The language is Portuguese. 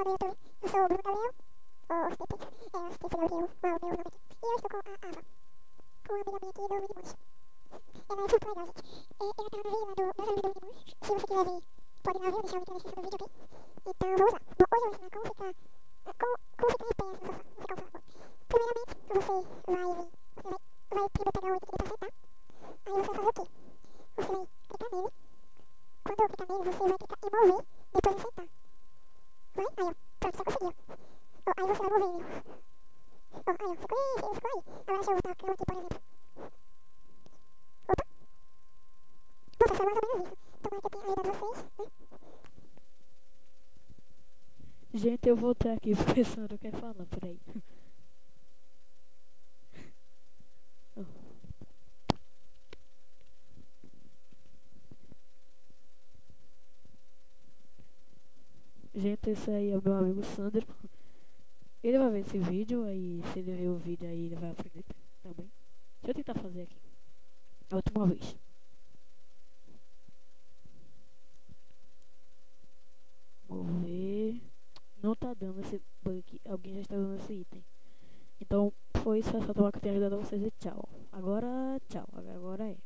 do YouTube. Eu sou o Bruno Gabriel, ou Stipe, Stipe deu o meu nome aqui. E eu estou com a Ava, com uma amiga minha aqui do Minimuns. Ela é super legal, gente. Ela tá no vídeo lá dos amigos do Minimuns. Se você quiser ver, pode ir lá ver, eu deixar o link na descrição do vídeo, ok? Então, vamos lá. Bom, hoje eu vou ensinar como ficar em pé no sofá, ficar confortável. Primeiramente, você vai primeiro pegar o item que ele tá sentar. Aí você vai fazer o quê? Você vai clicar nele. Quando eu clicar nele, você vai clicar em mover, depois de sentar. Vai? Aí, ó. Pronto, você conseguiu. Ó, aí você vai mover ele. Ó, aí, ó. Ficou aí, ficou aí. Agora deixa eu botar a cama aqui, por exemplo. Opa. Nossa, foi mais ou menos isso. Tomara que eu tenha ajudado vocês, né? Gente, eu voltei aqui, o professor não quer falar por aí. Oh. Gente, esse aí é o meu amigo Sandro. Ele vai ver esse vídeo, aí se ele ver o vídeo aí ele vai aprender também. Deixa eu tentar fazer aqui. A última vez. Mover. Não tá dando esse bug aqui. Alguém já está dando esse item. Então foi isso, só tomar que eu tenha ajudado vocês e tchau. Agora, tchau. Agora é.